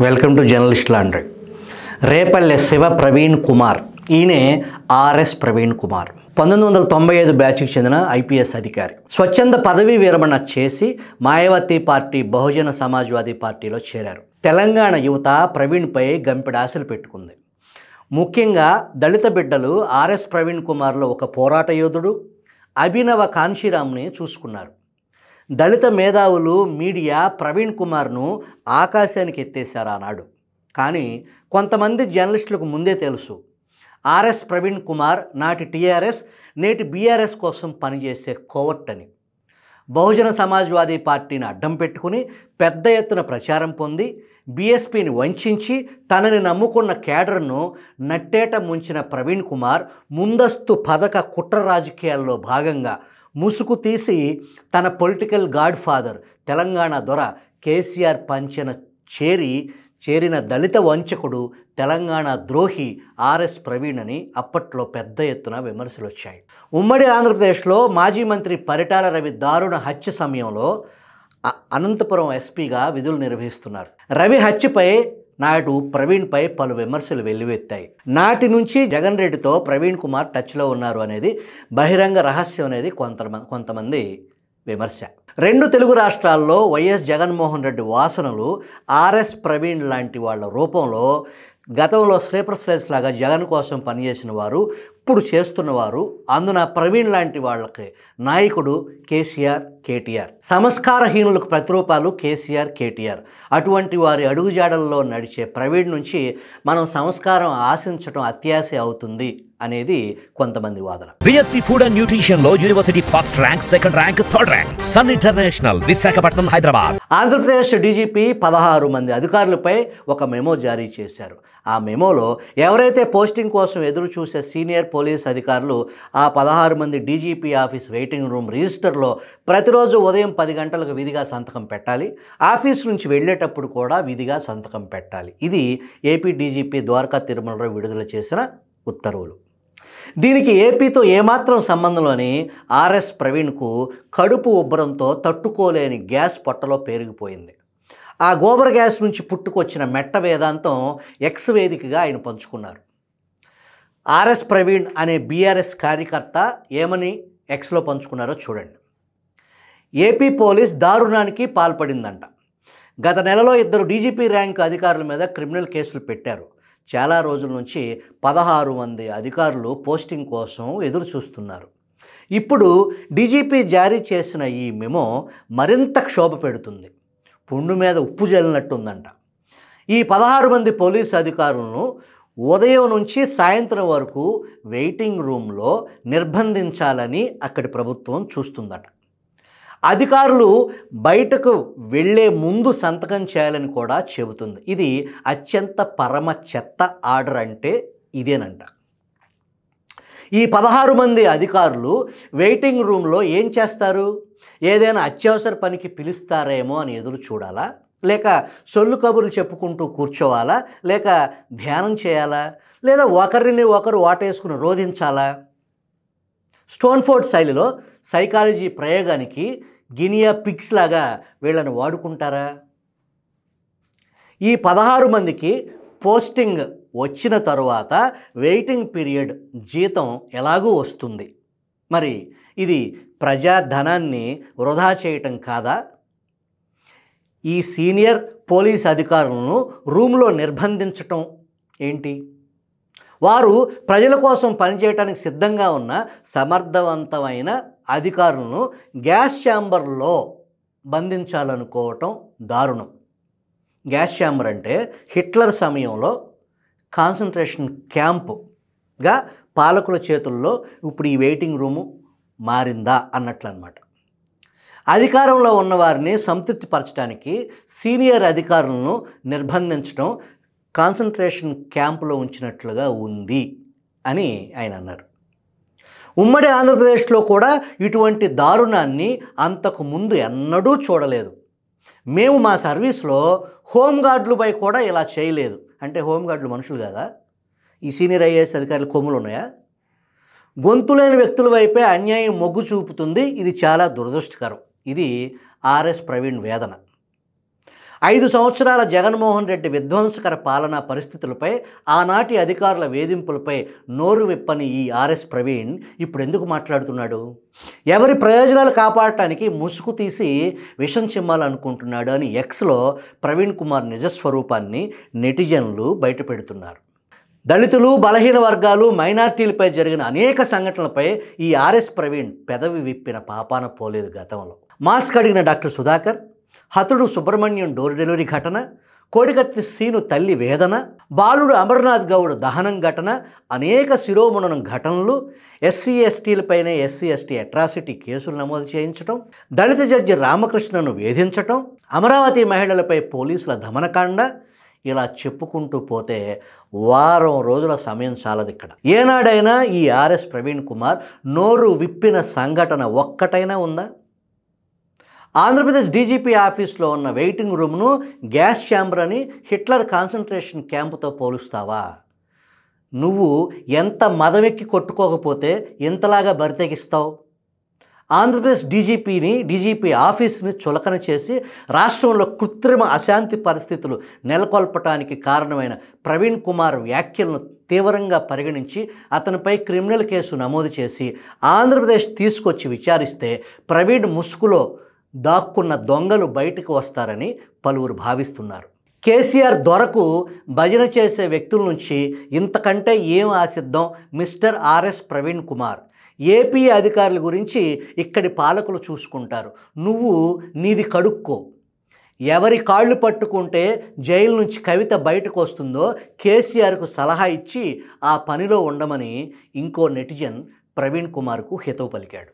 Welcome to journalist laundry. Repalle Shiva Praveen Kumar, ఈయనే RS Praveen Kumar. 1995 బ్యాచ్కి చెందిన IPS అధికారి. స్వచ్ఛంద పదవీ విరమణ చేసి మాయావతి పార్టీ, బహుజన సమాజ్వాదీ పార్టీలో చేరారు. తెలంగాణ యువత ప్రవీణ్పై గంపెడు ఆశలు పెట్టుకుంది. ముఖ్యంగా దళిత బిడ్డలు ఆర్ఎస్ ప్రవీణ్ కుమార్లో ఒక పోరాట యోధుడు, అభినవ కాంశీరామ్ని చూసుకున్నారు. దళిత మేధావులు, మీడియా ప్రవీణ్ కుమార్ను ఆకాశానికి ఎత్తేశారు ఆనాడు. కానీ కొంతమంది జర్నలిస్టులకు ముందే తెలుసు, ఆర్ఎస్ ప్రవీణ్ కుమార్ నాటి టీఆర్ఎస్, నేటి బీఆర్ఎస్ కోసం పనిచేసే కోవర్ట్ అని. బహుజన సమాజ్వాదీ పార్టీని అడ్డం పెట్టుకుని పెద్ద ఎత్తున ప్రచారం పొంది బీఎస్పీని వంచి తనని నమ్ముకున్న కేడర్ను నట్టేట ముంచిన ప్రవీణ్ కుమార్ ముందస్తు పథక కుట్ర రాజకీయాల్లో భాగంగా ముసుగు తీసి తన పొలిటికల్ గాడ్ ఫాదర్ తెలంగాణ దొర కేసీఆర్ పంచెన చేరిన దళిత వంచకుడు, తెలంగాణ ద్రోహి ఆర్ఎస్ ప్రవీణ్ అని అప్పట్లో పెద్ద ఎత్తున విమర్శలు వచ్చాయి. ఉమ్మడి ఆంధ్రప్రదేశ్లో మాజీ మంత్రి పరిటాల రవి దారుణ హత్య సమయంలో అనంతపురం ఎస్పీగా విధులు నిర్వహిస్తున్నారు. రవి హత్యపై నాడు ప్రవీణ్పై పలు విమర్శలు వెల్లువెత్తాయి. నాటి నుంచి జగన్ రెడ్డితో ప్రవీణ్ కుమార్ టచ్లో ఉన్నారు అనేది బహిరంగ రహస్యం అనేది కొంతమంది విమర్శ. రెండు తెలుగు రాష్ట్రాల్లో వైఎస్ జగన్మోహన్ రెడ్డి వాసనలు ఆర్ఎస్ ప్రవీణ్ లాంటి వాళ్ళ రూపంలో గతంలో స్లీపర్ సెల్స్ లాగా జగన్ కోసం పనిచేసిన వారు ఇప్పుడు చేస్తున్నవారు. అందున ప్రవీణ్ లాంటి వాళ్ళకి నాయకుడు కేసీఆర్, కేటీఆర్. సంస్కారహీనులకు ప్రతిరూపాలు కేసీఆర్, కేటీఆర్. అటువంటి వారి అడుగుజాడల్లో నడిచే ప్రవీణ్ నుంచి మనం సంస్కారం ఆశించడం అత్యాశ అవుతుంది అనేది కొంతమంది వాదన. బిఎస్సి ఫుడ్ అండ్ న్యూట్రిషన్ లో university first rank, second rank, third rank. Sun International, Visakhapatnam, Hyderabad. Andhra Pradesh DGP 16 మంది అధికారులపై ఒక మెమో జారీ చేశారు. ఆ మెమోలో ఎవరైతే పోస్టింగ్ కోసం ఎదురు చూసే సీనియర్ పోలీస్ అధికారులు ఆ 16 మంది డీజీపీ ఆఫీస్ వెయిటింగ్ రూమ్ రిజిస్టర్లో ప్రతిరోజు ఉదయం 10 గంటలకు విధిగా సంతకం పెట్టాలి. ఆఫీస్ నుంచి వెళ్ళేటప్పుడు కూడా విధిగా సంతకం పెట్టాలి. ఇది ఏపీ డీజీపీ ద్వారకా తిరుమలరావు విడుదల చేసిన ఉత్తర్వులు. దీనికి ఏపీతో ఏమాత్రం సంబంధం లేని ఆర్ఎస్ ప్రవీణ్కు కడుపు ఉబ్బరంతో తట్టుకోలేని గ్యాస్ పొట్టలో పేరుకుపోయింది. ఆ గోబర్ గ్యాస్ నుంచి పుట్టుకొచ్చిన మెట్ట వేదాంతం ఎక్స్ వేదికగా ఆయన పంచుకున్నారు. ఆర్ఎస్ ప్రవీణ్ అనే బీఆర్ఎస్ కార్యకర్త ఏమని ఎక్స్లో పంచుకున్నారో చూడండి. ఏపీ పోలీస్ దారుణానికి పాల్పడిందంట. గత నెలలో 2 డీజీపీ ర్యాంక్ అధికారుల మీద క్రిమినల్ కేసులు పెట్టారు. చాలా రోజుల నుంచి 16 మంది అధికారులు పోస్టింగ్ కోసం ఎదురు చూస్తున్నారు. ఇప్పుడు డీజీపీ జారీ చేసిన ఈ మెమో మరింత క్షోభ పెడుతుంది. పుండు మీద ఉప్పు జల్లినట్టుందంట. ఈ 16 మంది పోలీసు అధికారులను ఉదయం నుంచి సాయంత్రం వరకు వెయిటింగ్ రూమ్లో నిర్బంధించాలని అక్కడి ప్రభుత్వం చూస్తుందట. అధికారులు బయటకు వెళ్ళే ముందు సంతకం చేయాలని కూడా చెబుతుంది. ఇది అత్యంత పరమ చెత్త ఆర్డర్ అంటే ఇదేనంట. ఈ 16 మంది అధికారులు వెయిటింగ్ రూమ్లో ఏం చేస్తారు? ఏదైనా అత్యవసర పనికి పిలుస్తారేమో అని ఎదురు చూడాలా, లేక సొల్లు కబుర్లు చెప్పుకుంటూ కూర్చోవాలా, లేక ధ్యానం చేయాలా, లేదా ఒకరిని ఒకరు వాటేసుకుని రోధించాలా? స్టోన్ఫోర్డ్ శైలిలో సైకాలజీ ప్రయోగానికి గినియా పిగ్స్ లాగా వీళ్ళని వాడుకుంటారా? ఈ 16 మందికి పోస్టింగ్ వచ్చిన తరువాత వెయిటింగ్ పీరియడ్ జీతం ఎలాగూ వస్తుంది. మరి ఇది ప్రజాధనాన్ని వృధా చేయటం కాదా? ఈ సీనియర్ పోలీస్ అధికారులను రూమ్లో నిర్బంధించటం ఏంటి? వారు ప్రజల కోసం పనిచేయడానికి సిద్ధంగా ఉన్న సమర్థవంతమైన అధికారులను గ్యాస్ ఛాంబర్లో బంధించాలనుకోవటం దారుణం. గ్యాస్ ఛాంబర్ అంటే హిట్లర్ సమయంలో కాన్సన్ట్రేషన్ క్యాంపుగా పాలకుల చేతుల్లో ఇప్పుడు ఈ వెయిటింగ్ రూము మారిందా అన్నట్లు అన్నమాట. అధికారంలో ఉన్నవారిని సంతృప్తిపరచడానికి సీనియర్ అధికారులను నిర్బంధించడం కాన్సన్ట్రేషన్ క్యాంపులో ఉంచినట్లుగా ఉంది అని ఆయన అన్నారు. ఉమ్మడి ఆంధ్రప్రదేశ్లో కూడా ఇటువంటి దారుణాన్ని అంతకు ముందు ఎన్నడూ చూడలేదు. మేము మా సర్వీస్లో హోంగార్డులపై కూడా ఇలా చేయలేదు. అంటే హోంగార్డులు మనుషులు కదా? ఈ సీనియర్ ఐఏఎస్ అధికారులు కొమ్ములు ఉన్నాయా? గొంతులేని వ్యక్తుల వైపే అన్యాయం మొగ్గు చూపుతుంది. ఇది చాలా దురదృష్టకరం. ఇది ఆర్ఎస్ ప్రవీణ్ వేదన. 5 సంవత్సరాల జగన్మోహన్ రెడ్డి విధ్వంసకర పాలనా పరిస్థితులపై, ఆనాటి అధికారుల వేధింపులపై నోరు విప్పని ఈ ఆర్ఎస్ ప్రవీణ్ ఇప్పుడు ఎందుకు మాట్లాడుతున్నాడు? ఎవరి ప్రయోజనాలు కాపాడటానికి ముసుగు తీసి విషం చిమ్మాలనుకుంటున్నాడు అని ఎక్స్లో ప్రవీణ్ కుమార్ నిజస్వరూపాన్ని నెటిజన్లు బయటపెడుతున్నారు. దళితులు, బలహీన వర్గాలు, మైనార్టీలపై జరిగిన అనేక సంఘటనలపై ఈ ఆర్ఎస్ ప్రవీణ్ పెదవి విప్పిన పాపాన పోలేదు. గతంలో మాస్క్ అడిగిన డాక్టర్ సుధాకర్, హతుడు సుబ్రహ్మణ్యం డోర్ డెలివరీ ఘటన, కోడికత్తి సీను తల్లి వేదన, బాలుడు అమర్నాథ్ గౌడ్ దహనం ఘటన, అనేక శిరోముననం ఘటనలు, ఎస్సీ ఎస్టీలపైనే ఎస్సీ ఎస్టీ అట్రాసిటీ కేసులు నమోదు చేయించడం, దళిత జడ్జి రామకృష్ణను వేధించటం, అమరావతి మహిళలపై పోలీసుల దమనకాండ, ఇలా చెప్పుకుంటూ పోతే వారం రోజుల సమయం చాలదు. ఇక్కడ ఏనాడైనా ఈ ఆర్ఎస్ ప్రవీణ్ కుమార్ నోరు విప్పిన సంఘటన ఒక్కటైనా ఉందా? ఆంధ్రప్రదేశ్ డీజీపీ ఆఫీస్లో ఉన్న వెయిటింగ్ రూమ్ను గ్యాస్ ఛాంబర్ అని హిట్లర్ కాన్సన్ట్రేషన్ క్యాంపుతో పోలుస్తావా? నువ్వు ఎంత మదవెక్కి కొట్టుకోకపోతే ఇంతలాగా బరితెగిస్తావు? ఆంధ్రప్రదేశ్ డీజీపీ ఆఫీస్ని చులకన చేసి రాష్ట్రంలో కృత్రిమ అశాంతి పరిస్థితులు నెలకొల్పటానికి కారణమైన ప్రవీణ్ కుమార్ వ్యాఖ్యలను తీవ్రంగా పరిగణించి అతనిపై క్రిమినల్ కేసు నమోదు చేసి ఆంధ్రప్రదేశ్ తీసుకొచ్చి విచారిస్తే ప్రవీణ్ ముసుగులో దాక్కున్న దొంగలు బయటకు వస్తారని పలువురు భావిస్తున్నారు. కేసీఆర్ దొరకు భజన చేసే వ్యక్తుల నుంచి ఇంతకంటే ఏం ఆశిద్దాం mister RS Praveen Kumar. AP అధికారుల గురించి ఇక్కడి పాలకులు చూసుకుంటారు, నువ్వు నీది కడుక్కో. ఎవరి కాళ్ళు పట్టుకుంటే జైలు నుంచి కవిత బయటకు వస్తుందో కేసీఆర్కు సలహా ఇచ్చి ఆ పనిలో ఉండమని ఇంకో నెటిజన్ ప్రవీణ్ కుమార్కు హితవు పలికాడు.